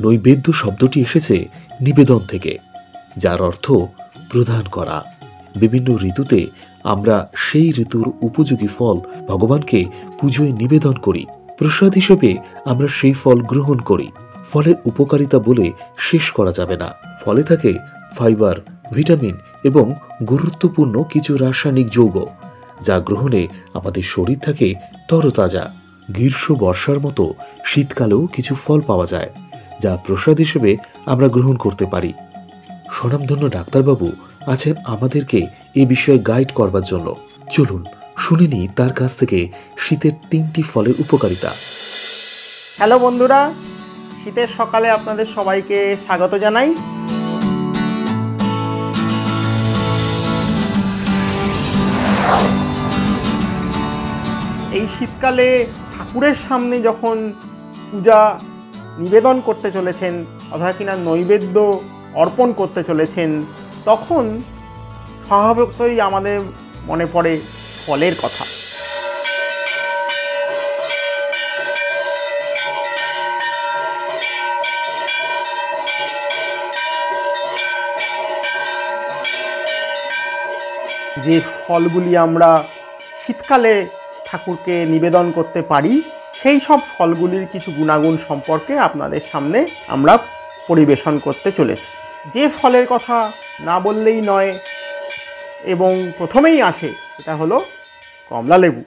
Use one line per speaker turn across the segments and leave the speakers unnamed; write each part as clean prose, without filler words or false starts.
নৈবেদ্য শব্দটি এসেছে নিবেদন থেকে, যার অর্থ প্রদান করা। বিভিন্ন ঋতুতে আমরা সেই ঋতুর উপযোগী ফল ভগবানকে পুজোয় নিবেদন করি। প্রসাদ হিসেবে আমরা সেই ফল গ্রহণ করি। ফলের উপকারিতা বলে শেষ করা যাবে না। ফলে থাকে ফাইবার, ভিটামিন এবং গুরুত্বপূর্ণ কিছু রাসায়নিক যৌগ, যা গ্রহণে আমাদের শরীর থাকে তরতাজা। গ্রীষ্ম বর্ষার মতো শীতকালেও কিছু ফল পাওয়া যায়, যা প্রসাদ হিসেবে আমরা গ্রহণ করতে পারি। স্বনামধন্য ডাক্তারবাবু আছেন আমাদেরকে এ বিষয়ে গাইড করবার জন্য। চলুন শুনে নিই তার কাছ থেকে শীতের 3টি ফলের উপকারিতা।
হ্যালো বন্ধুরা, শীতের সকালে আপনাদের সবাইকে স্বাগত জানাই। এই শীতকালে ঠাকুরের সামনে যখন পূজা নিবেদন করতে চলেছেন অথবা কিনা নৈবেদ্য অর্পণ করতে চলেছেন, তখন স্বাভাবিকতই আমাদের মনে পড়ে ফলের কথা। যে ফলগুলি আমরা শীতকালে ঠাকুরকে নিবেদন করতে পারি, সেই সব ফলগুলির কিছু গুণাগুণ সম্পর্কে আপনাদের সামনে আমরা পরিবেশন করতে চলেছি। যে ফলের কথা না বললেই নয় এবং প্রথমেই আসে, এটা হলো কমলালেবু।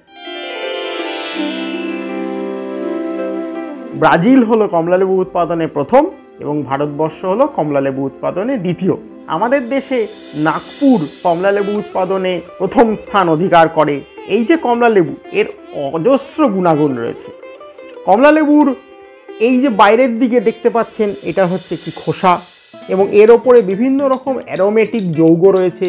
ব্রাজিল হলো কমলালেবু উৎপাদনে প্রথম এবং ভারতবর্ষ হলো কমলালেবু উৎপাদনে দ্বিতীয়। আমাদের দেশে নাগপুর কমলালেবু উৎপাদনে প্রথম স্থান অধিকার করে। এই যে কমলালেবু, এর অজস্র গুণাগুণ রয়েছে। কমলালেবুর এই যে বাইরের দিকে দেখতে পাচ্ছেন, এটা হচ্ছে একটি খোসা এবং এর ওপরে বিভিন্ন রকম অ্যারোমেটিক যৌগ রয়েছে,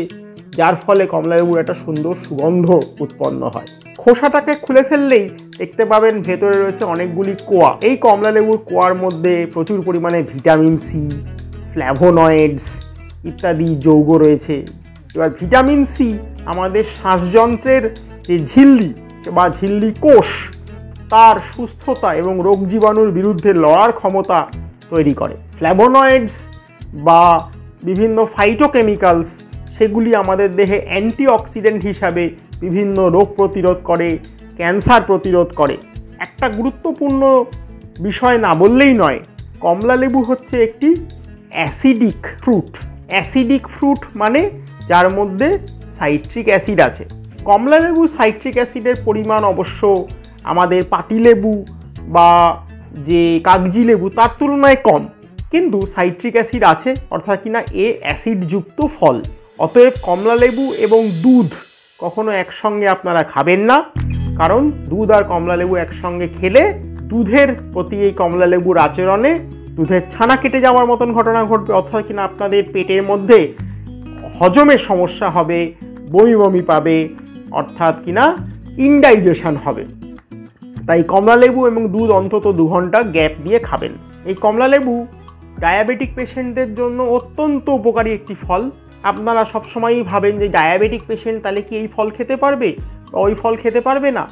যার ফলে কমলালেবুর একটা সুন্দর সুগন্ধ উৎপন্ন হয়। খোসাটাকে খুলে ফেললেই দেখতে পাবেন ভেতরে রয়েছে অনেকগুলি কোয়া। এই কমলালেবুর কোয়ার মধ্যে প্রচুর পরিমাণে ভিটামিন সি, ফ্ল্যাভোনয়েডস ইত্যাদি যৌগ রয়েছে। এবার ভিটামিন সি আমাদের শ্বাসযন্ত্রের যে ঝিল্লি বা ঝিল্লি কোষ, তার সুস্থতা এবং রোগ জীবাণুর বিরুদ্ধে লড়ার ক্ষমতা তৈরি করে। ফ্ল্যাভোনয়েডস বা বিভিন্ন ফাইটোকেমিক্যালস, সেগুলি আমাদের দেহে অ্যান্টিঅক্সিডেন্ট হিসাবে বিভিন্ন রোগ প্রতিরোধ করে, ক্যান্সার প্রতিরোধ করে। একটা গুরুত্বপূর্ণ বিষয় না বললেই নয়, কমলালেবু হচ্ছে একটি অ্যাসিডিক ফ্রুট। অ্যাসিডিক ফ্রুট মানে যার মধ্যে সাইট্রিক অ্যাসিড আছে। কমলালেবু সাইট্রিক অ্যাসিডের পরিমাণ অবশ্য আমাদের পাতিলেবু বা যে কাগজি লেবু তার তুলনায় কম, কিন্তু সাইট্রিক অ্যাসিড আছে, অর্থাৎ কিনা এ অ্যাসিডযুক্ত ফল। অতএব কমলালেবু এবং দুধ কখনো একসঙ্গে আপনারা খাবেন না, কারণ দুধ আর কমলালেবু একসঙ্গে খেলে দুধের প্রতি এই কমলালেবুর আচরণে দুধের ছানা কেটে যাওয়ার মতন ঘটনা ঘটবে, অর্থাৎ কিনা আপনাদের পেটের মধ্যে হজমের সমস্যা হবে, বমি বমি পাবে, অর্থাৎ কিনা ইনডাইজেশন হবে। তাই কমলালেবু এবং দুধ অন্তত 2 ঘন্টা গ্যাপ দিয়ে খাবেন। এই কমলালেবু ডায়াবেটিক পেশেন্টদের জন্য অত্যন্ত উপকারী একটি ফল। আপনারা সবসময়ই ভাবেন যে ডায়াবেটিক পেশেন্ট তাহলে কি এই ফল খেতে পারবে বা ওই ফল খেতে পারবে না।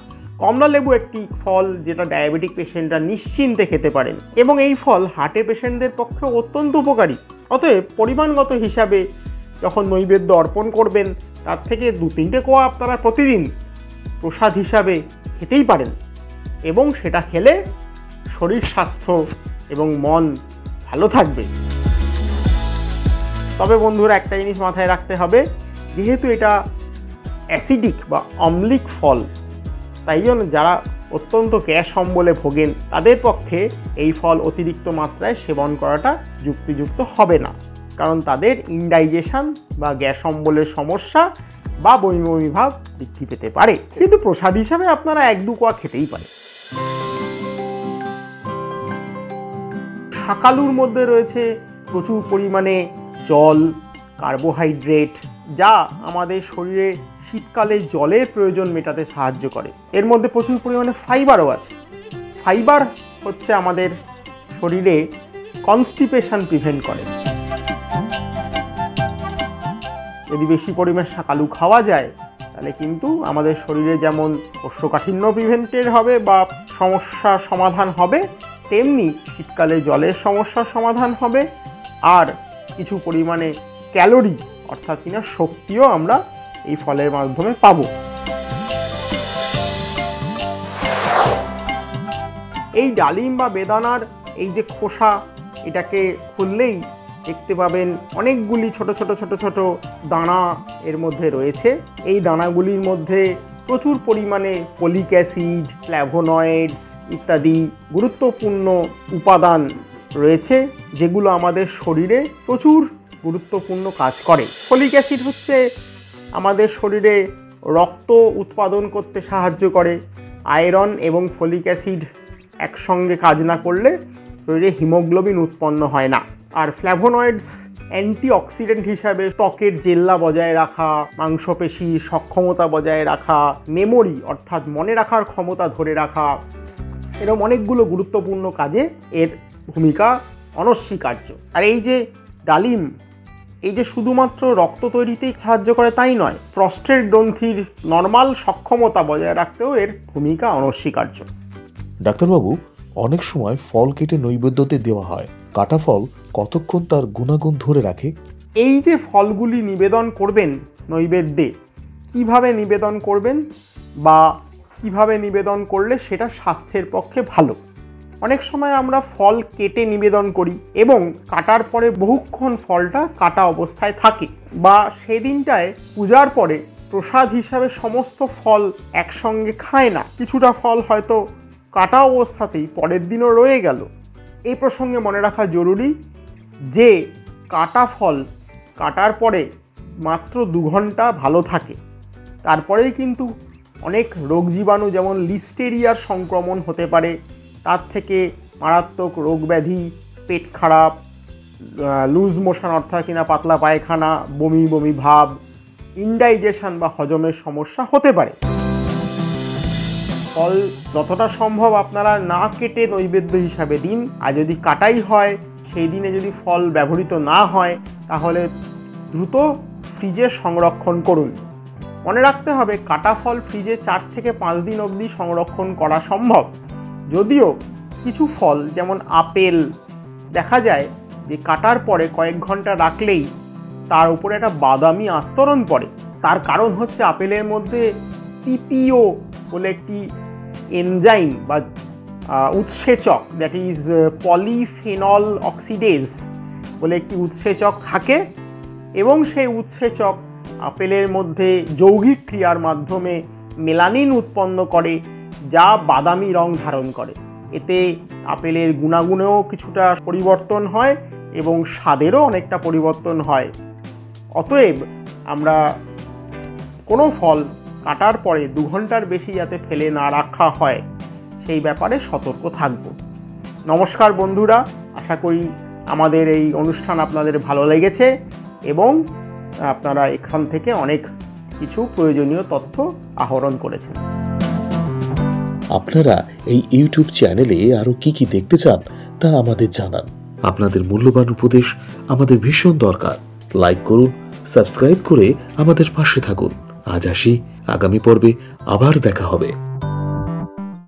কমলালেবু একটি ফল যেটা ডায়াবেটিক পেশেন্টরা নিশ্চিন্তে খেতে পারেন এবং এই ফল হার্টের পেশেন্টদের পক্ষে অত্যন্ত উপকারী। অতএব পরিমাণগত হিসাবে যখন নৈবেদ্য অর্পণ করবেন, তার থেকে 2-3টে কোয়া আপনারা প্রতিদিন প্রসাদ হিসাবে খেতেই পারেন এবং সেটা খেলে শরীর স্বাস্থ্য এবং মন ভালো থাকবে। তবে বন্ধুরা, একটা জিনিস মাথায় রাখতে হবে, যেহেতু এটা অ্যাসিডিক বা অম্লিক ফল, তাই জন্য যারা অত্যন্ত গ্যাস অম্বলে ভোগেন তাদের পক্ষে এই ফল অতিরিক্ত মাত্রায় সেবন করাটা যুক্তিযুক্ত হবে না, কারণ তাদের ইনডাইজেশন বা গ্যাস অম্বলের সমস্যা বা বমি বমি ভাব বৃদ্ধি পেতে পারে। কিন্তু প্রসাদ হিসাবে আপনারা 1-2 কোয়া খেতেই পারেন। শাকালুর মধ্যে রয়েছে প্রচুর পরিমাণে জল, কার্বোহাইড্রেট, যা আমাদের শরীরে শীতকালে জলের প্রয়োজন মেটাতে সাহায্য করে। এর মধ্যে প্রচুর পরিমাণে ফাইবারও আছে। ফাইবার হচ্ছে আমাদের শরীরে কনস্টিপেশন প্রিভেন্ট করে। যদি বেশি পরিমাণ শাকালু খাওয়া যায়, তাহলে কিন্তু আমাদের শরীরে যেমন কোষ্ঠকাঠিন্য প্রিভেন্টেড হবে বা সমস্যার সমাধান হবে, তেমনি শীতকালে জলের সমস্যার সমাধান হবে, আর কিছু পরিমাণে ক্যালোরি অর্থাৎ কিনা শক্তিও আমরা এই ফলের মাধ্যমে পাবো। এই ডালিম বা বেদানার এই যে খোসা, এটাকে খুললেই দেখতে পাবেন অনেকগুলি ছোট ছোট ছোট ছোট দানা এর মধ্যে রয়েছে। এই দানাগুলির মধ্যে প্রচুর পরিমাণে ফলিক অ্যাসিড, ফ্ল্যাভোনয়েডস ইত্যাদি গুরুত্বপূর্ণ উপাদান রয়েছে, যেগুলো আমাদের শরীরে প্রচুর গুরুত্বপূর্ণ কাজ করে। ফলিক অ্যাসিড হচ্ছে আমাদের শরীরে রক্ত উৎপাদন করতে সাহায্য করে। আয়রন এবং ফলিক অ্যাসিড একসঙ্গে কাজ না করলে শরীরে হিমোগ্লোবিন উৎপন্ন হয় না। আর ফ্ল্যাভোনয়েডস অ্যান্টিঅক্সিডেন্ট হিসাবে ত্বকের জেল্লা বজায় রাখা, মাংসপেশি সক্ষমতা বজায় রাখা, মেমোরি অর্থাৎ মনে রাখার ক্ষমতা ধরে রাখা, এরকম অনেকগুলো গুরুত্বপূর্ণ কাজে এর ভূমিকা অনস্বীকার্য। আর এই যে ডালিম, এই যে শুধুমাত্র রক্ত তৈরিতেই সাহায্য করে তাই নয়, প্রস্টেট গ্রন্থির নর্মাল সক্ষমতা বজায় রাখতেও এর ভূমিকা অনস্বীকার্য।
ডাক্তারবাবু, অনেক সময় ফল কেটে নৈবেদ্যতে দেওয়া হয়, কাটা ফল কতক্ষণ তার গুণাগুণ ধরে রাখে?
এই যে ফলগুলি নিবেদন করবেন নৈবেদ্যে, কিভাবে নিবেদন করবেন বা কিভাবে নিবেদন করলে সেটা স্বাস্থ্যের পক্ষে ভালো। অনেক সময় আমরা ফল কেটে নিবেদন করি এবং কাটার পরে বহুক্ষণ ফলটা কাটা অবস্থায় থাকে, বা সেদিনটায় পূজার পরে প্রসাদ হিসাবে সমস্ত ফল একসঙ্গে খায় না, কিছুটা ফল হয়তো কাটা অবস্থাতেই পরের দিনও রয়ে গেল। এই প্রসঙ্গে মনে রাখা জরুরি যে কাটা ফল কাটার পরে মাত্র 2 ঘন্টা ভালো থাকে, তারপরেই কিন্তু অনেক রোগ জীবাণু যেমন লিস্টেরিয়ার সংক্রমণ হতে পারে। তার থেকে মারাত্মক রোগ ব্যাধি, পেট খারাপ, লুজ মোশন অর্থাৎ কিনা পাতলা পায়খানা, বমি বমি ভাব, ইনডাইজেশন বা হজমের সমস্যা হতে পারে। ফল যতটা সম্ভব আপনারা না কেটে নৈবেদ্য হিসাবে দিন, আর যদি কাটাই হয় সেই দিনে যদি ফল ব্যবহৃত না হয় তাহলে দ্রুত ফ্রিজে সংরক্ষণ করুন। মনে রাখতে হবে কাটা ফল ফ্রিজে 4 থেকে 5 দিন অবধি সংরক্ষণ করা সম্ভব, যদিও কিছু ফল যেমন আপেল দেখা যায় যে কাটার পরে কয়েক ঘন্টা রাখলেই তার উপরে একটা বাদামি আস্তরণ পড়ে। তার কারণ হচ্ছে আপেলের মধ্যে পিপিও বলে একটি এনজাইম বা উৎসেচক, দ্যাট ইজ পলিফেনল অক্সিডেজ বলে একটি উৎসেচক থাকে, এবং সেই উৎসেচক আপেলের মধ্যে যৌগিক ক্রিয়ার মাধ্যমে মেলানিন উৎপন্ন করে, যা বাদামি রং ধারণ করে। এতে আপেলের গুণাগুণেও কিছুটা পরিবর্তন হয় এবং স্বাদেরও অনেকটা পরিবর্তন হয়। অতএব আমরা কোনো ফল কাটার পরে 2 ঘন্টার বেশি যাতে ফেলে না রাখা হয় সেই ব্যাপারে সতর্ক থাকব। নমস্কার বন্ধুরা, আশা করি আমাদের এই অনুষ্ঠান আপনাদের ভালো লেগেছে এবং আপনারা এখান থেকে অনেক কিছু প্রয়োজনীয় তথ্য আহরণ করেছেন।
আপনারা এই ইউটিউব চ্যানেলে আরো কি কি দেখতে চান তা আমাদের জানান। আপনাদের মূল্যবান উপদেশ আমাদের ভীষণ দরকার। লাইক করুন, সাবস্ক্রাইব করে আমাদের পাশে থাকুন। আজ আসি, আগামী পর্বে আবার দেখা হবে।